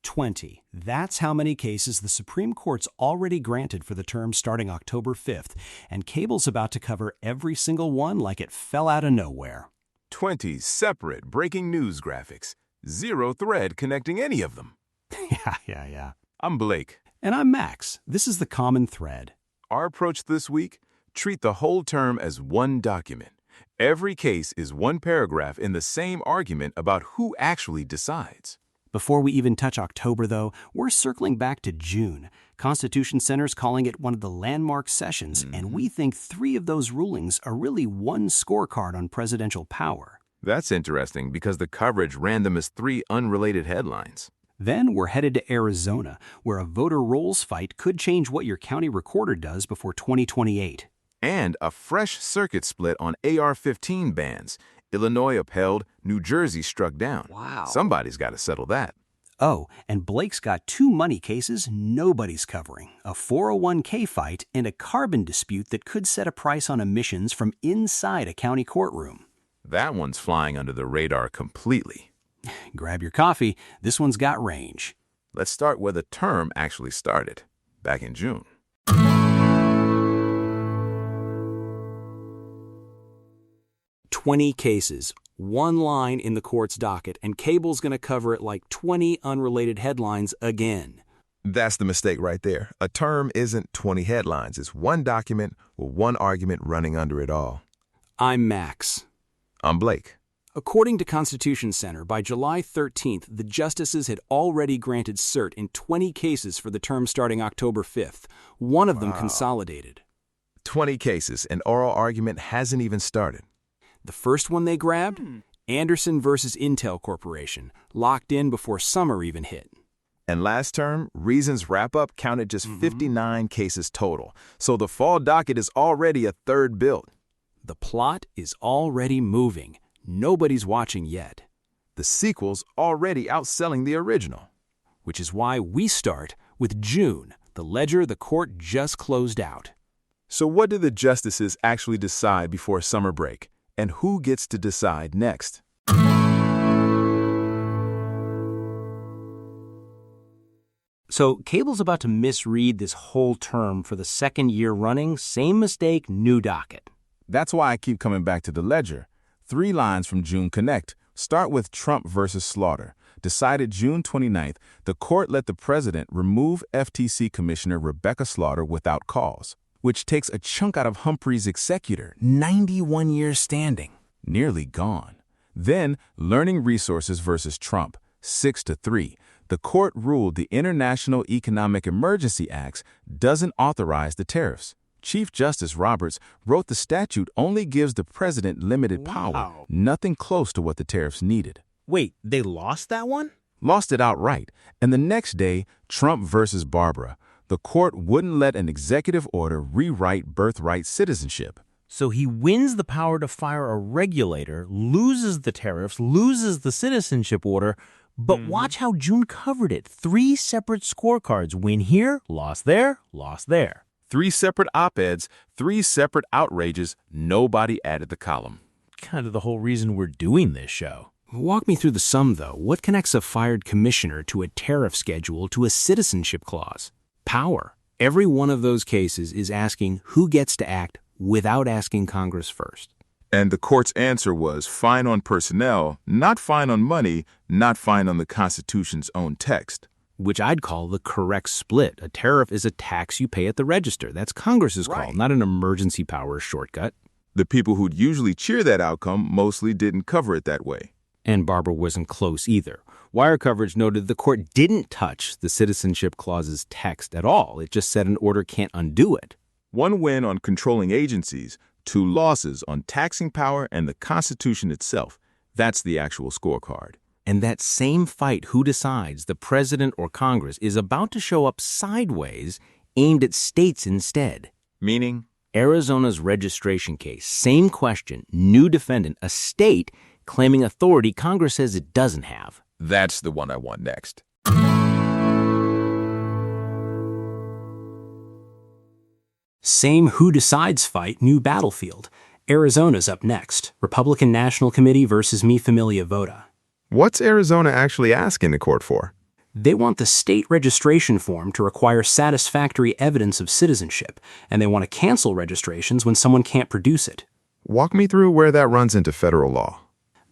20. That's how many cases the Supreme Court's already granted for the term starting October 5th, and cable's about to cover every single one like it fell out of nowhere. 20 separate breaking news graphics. Zero thread connecting any of them. Yeah. I'm Blake. And I'm Max. This is the common thread. Our approach this week? Treat the whole term as one document. Every case is one paragraph in the same argument about who actually decides. Before we even touch October, though, we're circling back to June. Constitution Center's calling it one of the landmark sessions, and we think 3 of those rulings are really one scorecard on presidential power. That's interesting because the coverage ran them as 3 unrelated headlines. Then we're headed to Arizona, where a voter rolls fight could change what your county recorder does before 2028. And a fresh circuit split on AR-15 bans. Illinois upheld, New Jersey struck down. Wow. Somebody's got to settle that. Oh, and Blake's got 2 money cases nobody's covering, a 401k fight and a carbon dispute that could set a price on emissions from inside a county courtroom. That one's flying under the radar completely. Grab your coffee. This one's got range. Let's start where the term actually started, back in June. "20 cases, 1 line in the court's docket, and cable's going to cover it like 20 unrelated headlines again." That's the mistake right there. A term isn't 20 headlines. It's one document with one argument running under it all. I'm Max. I'm Blake. According to Constitution Center, by July 13th, the justices had already granted cert in 20 cases for the term starting October 5th, one of them consolidated. 20 cases, and oral argument hasn't even started. The first one they grabbed? Anderson versus Intel Corporation, locked in before summer even hit. And last term, Reason's wrap-up counted just 59 cases total, so the fall docket is already a third built. The plot is already moving. Nobody's watching yet. The sequel's already outselling the original. Which is why we start with June, the ledger the court just closed out. So what did the justices actually decide before summer break? And who gets to decide next? So cable's about to misread this whole term for the second year running. Same mistake, new docket. That's why I keep coming back to the ledger. 3 lines from June connect. Start with Trump versus Slaughter. Decided June 29th, the court let the president remove FTC Commissioner Rebecca Slaughter without cause, which takes a chunk out of Humphrey's executor, 91 years standing, nearly gone. Then, Learning Resources versus Trump, 6-3. The court ruled the International Economic Emergency Acts doesn't authorize the tariffs. Chief Justice Roberts wrote the statute only gives the president limited power, nothing close to what the tariffs needed. Wait, they lost that one? Lost it outright. And the next day, Trump versus Barbara. The court wouldn't let an executive order rewrite birthright citizenship. So he wins the power to fire a regulator, loses the tariffs, loses the citizenship order, but watch how June covered it. 3 separate scorecards. Win here, lost there, lost there. 3 separate op-eds, 3 separate outrages, nobody added the column. Kind of the whole reason we're doing this show. Walk me through the sum, though. What connects a fired commissioner to a tariff schedule to a citizenship clause? Power. Every one of those cases is asking who gets to act without asking Congress first. And the court's answer was fine on personnel, not fine on money, not fine on the Constitution's own text. Which I'd call the correct split. A tariff is a tax you pay at the register. That's Congress's call, not an emergency powers shortcut. The people who'd usually cheer that outcome mostly didn't cover it that way. And Barbara wasn't close either. Wire coverage noted the court didn't touch the citizenship clause's text at all. It just said an order can't undo it. 1 win on controlling agencies, 2 losses on taxing power and the Constitution itself. That's the actual scorecard. And that same fight, who decides, the president or Congress, is about to show up sideways, aimed at states instead. Meaning? Arizona's registration case, same question, new defendant, a state claiming authority Congress says it doesn't have. That's the one I want next. Same who decides fight, new battlefield. Arizona's up next. Republican National Committee versus Familia Vota. What's Arizona actually asking the court for? They want the state registration form to require satisfactory evidence of citizenship, and they want to cancel registrations when someone can't produce it. Walk me through where that runs into federal law.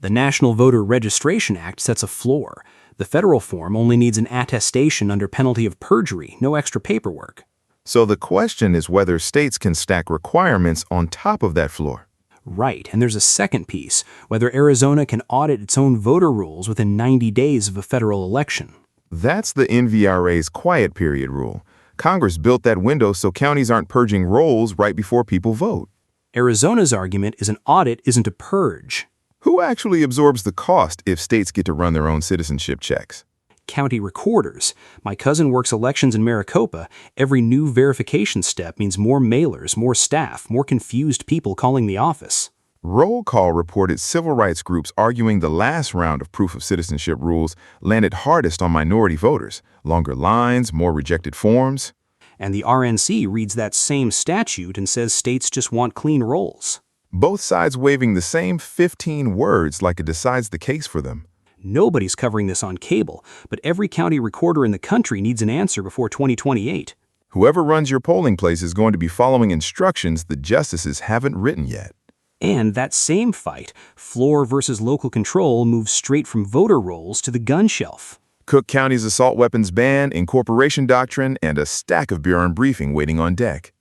The National Voter Registration Act sets a floor. The federal form only needs an attestation under penalty of perjury, no extra paperwork. So the question is whether states can stack requirements on top of that floor. Right, and there's a second piece, whether Arizona can audit its own voter rolls within 90 days of a federal election. That's the NVRA's quiet period rule. Congress built that window so counties aren't purging rolls right before people vote. Arizona's argument is an audit isn't a purge. Who actually absorbs the cost if states get to run their own citizenship checks? County recorders. My cousin works elections in Maricopa. Every new verification step means more mailers, more staff, more confused people calling the office. Roll Call reported civil rights groups arguing the last round of proof of citizenship rules landed hardest on minority voters. Longer lines, more rejected forms. And the RNC reads that same statute and says states just want clean rolls. Both sides waving the same 15 words like it decides the case for them. Nobody's covering this on cable, but every county recorder in the country needs an answer before 2028. Whoever runs your polling place is going to be following instructions the justices haven't written yet. And that same fight, floor versus local control, moves straight from voter rolls to the gun shelf. Cook County's assault weapons ban, incorporation doctrine, and a stack of Bureau briefing waiting on deck.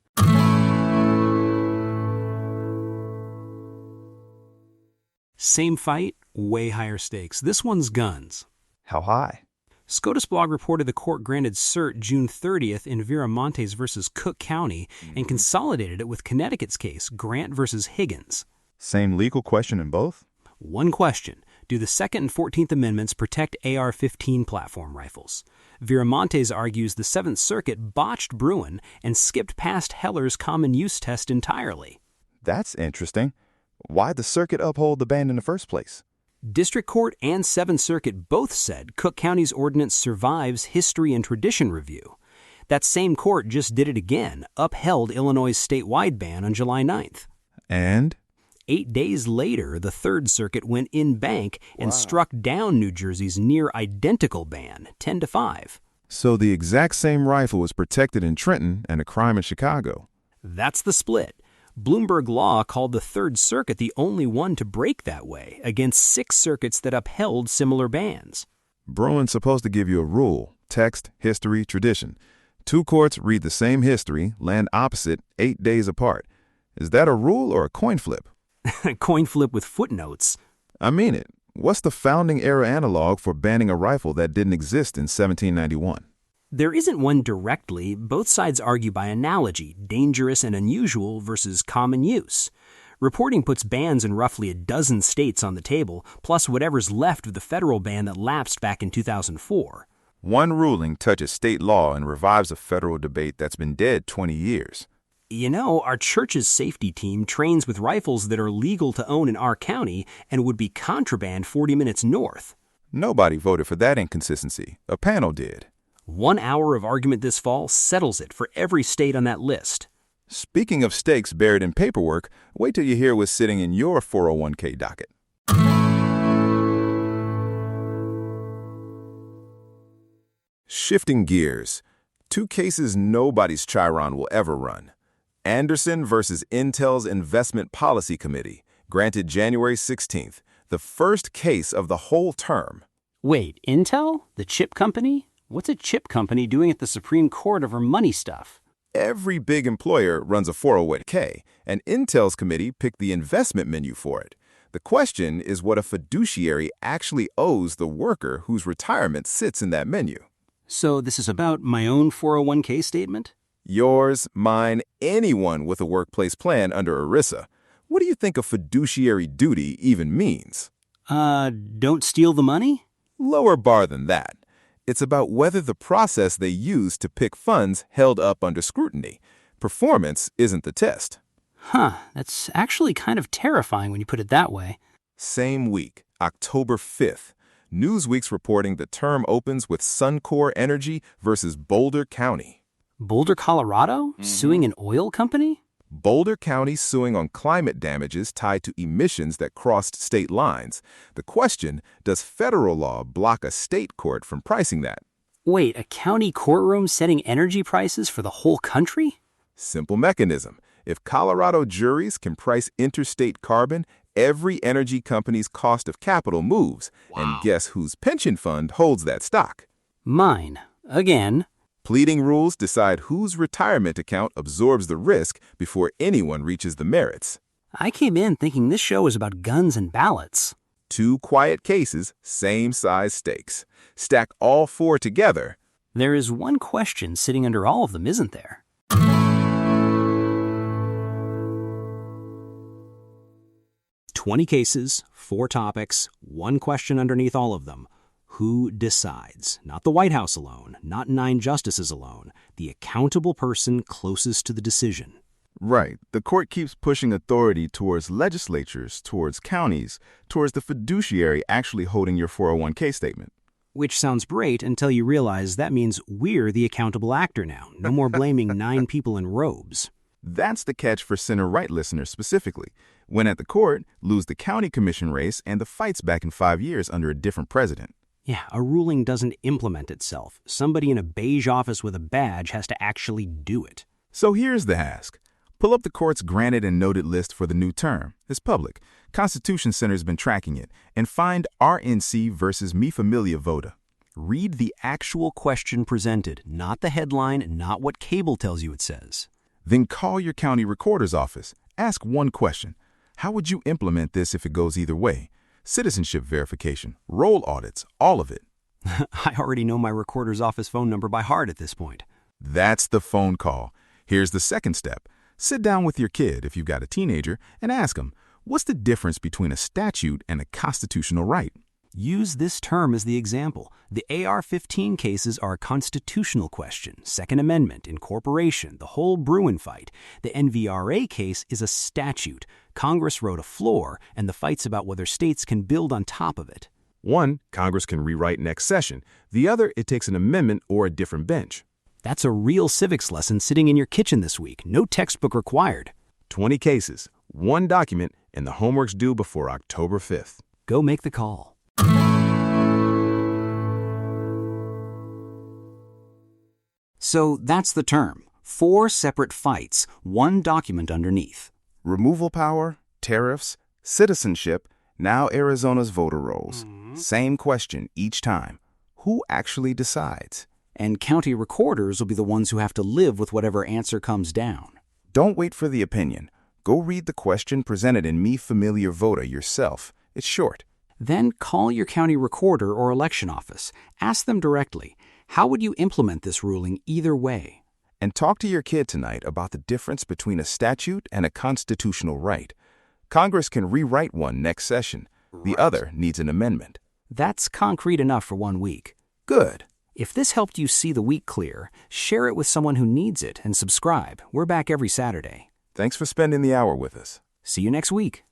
Same fight, way higher stakes. This one's guns. How high? SCOTUS blog reported the court granted cert June 30th in Viramontes versus Cook County and consolidated it with Connecticut's case, Grant versus Higgins. Same legal question in both? One question. Do the Second and 14th Amendments protect AR-15 platform rifles? Viramontes argues the Seventh Circuit botched Bruin and skipped past Heller's common use test entirely. That's interesting. Why'd the circuit uphold the ban in the first place? District Court and Seventh Circuit both said Cook County's ordinance survives history and tradition review. That same court just did it again, upheld Illinois' statewide ban on July 9th. And? 8 days later, the Third Circuit went in bank and struck down New Jersey's near-identical ban, 10-5. So the exact same rifle was protected in Trenton and a crime in Chicago. That's the split. Bloomberg Law called the Third Circuit the only one to break that way against 6 circuits that upheld similar bans. Bruin's supposed to give you a rule: text, history, tradition. 2 courts read the same history, land opposite, 8 days apart. Is that a rule or a coin flip? Coin flip with footnotes. I mean it. What's the founding era analog for banning a rifle that didn't exist in 1791? There isn't one directly. Both sides argue by analogy, dangerous and unusual versus common use. Reporting puts bans in roughly a dozen states on the table, plus whatever's left of the federal ban that lapsed back in 2004. One ruling touches state law and revives a federal debate that's been dead 20 years. You know, our church's safety team trains with rifles that are legal to own in our county and would be contraband 40 minutes north. Nobody voted for that inconsistency. A panel did. 1 hour of argument this fall settles it for every state on that list. Speaking of stakes buried in paperwork, wait till you hear what's sitting in your 401k docket. Shifting gears. 2 cases nobody's Chiron will ever run. Anderson versus Intel's Investment Policy Committee, granted January 16th, the first case of the whole term. Wait, Intel? The chip company? What's a chip company doing at the Supreme Court over money stuff? Every big employer runs a 401k, and Intel's committee picked the investment menu for it. The question is what a fiduciary actually owes the worker whose retirement sits in that menu. So this is about my own 401k statement? Yours, mine, anyone with a workplace plan under ERISA. What do you think a fiduciary duty even means? Don't steal the money? Lower bar than that. It's about whether the process they use to pick funds held up under scrutiny. Performance isn't the test. Huh, that's actually kind of terrifying when you put it that way. Same week, October 5th, Newsweek's reporting the term opens with Suncor Energy versus Boulder County. Boulder, Colorado? Suing an oil company? Boulder County suing on climate damages tied to emissions that crossed state lines. The question, does federal law block a state court from pricing that? Wait, a county courtroom setting energy prices for the whole country? Simple mechanism. If Colorado juries can price interstate carbon, every energy company's cost of capital moves. And guess whose pension fund holds that stock? Mine. Again. Pleading rules decide whose retirement account absorbs the risk before anyone reaches the merits. I came in thinking this show was about guns and ballots. 2 quiet cases, same size stakes. Stack all 4 together. There is one question sitting under all of them, isn't there? "20 cases, 4 topics, 1 question underneath all of them. Who decides? Not the White House alone, not 9 justices alone, the accountable person closest to the decision." Right. The court keeps pushing authority towards legislatures, towards counties, towards the fiduciary actually holding your 401k statement. Which sounds great until you realize that means we're the accountable actor now. No more blaming 9 people in robes. That's the catch for center-right listeners specifically. When at the court, lose the county commission race and the fight's back in 5 years under a different president. Yeah, a ruling doesn't implement itself. Somebody in a beige office with a badge has to actually do it. So here's the ask. Pull up the court's granted and noted list for the new term. It's public. Constitution Center's been tracking it. And find RNC versus Familia Vota. Read the actual question presented, not the headline, not what cable tells you it says. Then call your county recorder's office. Ask one question. How would you implement this if it goes either way? Citizenship verification, roll audits, all of it. I already know my recorder's office phone number by heart at this point. That's the phone call. Here's the second step. Sit down with your kid, if you've got a teenager, and ask them, what's the difference between a statute and a constitutional right? Use this term as the example. The AR-15 cases are a constitutional question, Second Amendment, incorporation, the whole Bruin fight. The NVRA case is a statute. Congress wrote a floor, and the fight's about whether states can build on top of it. One, Congress can rewrite next session. The other, it takes an amendment or a different bench. That's a real civics lesson sitting in your kitchen this week. No textbook required. 20 cases, 1 document, and the homework's due before October 5th. Go make the call. So that's the term. 4 separate fights, 1 document underneath. Removal power, tariffs, citizenship, now Arizona's voter rolls. Same question each time. Who actually decides? And county recorders will be the ones who have to live with whatever answer comes down. Don't wait for the opinion. Go read the question presented in Familia Vota yourself. It's short. Then call your county recorder or election office. Ask them directly, how would you implement this ruling either way? And talk to your kid tonight about the difference between a statute and a constitutional right. Congress can rewrite one next session. The other needs an amendment. That's concrete enough for 1 week. Good. If this helped you see the week clear, share it with someone who needs it and subscribe. We're back every Saturday. Thanks for spending the hour with us. See you next week.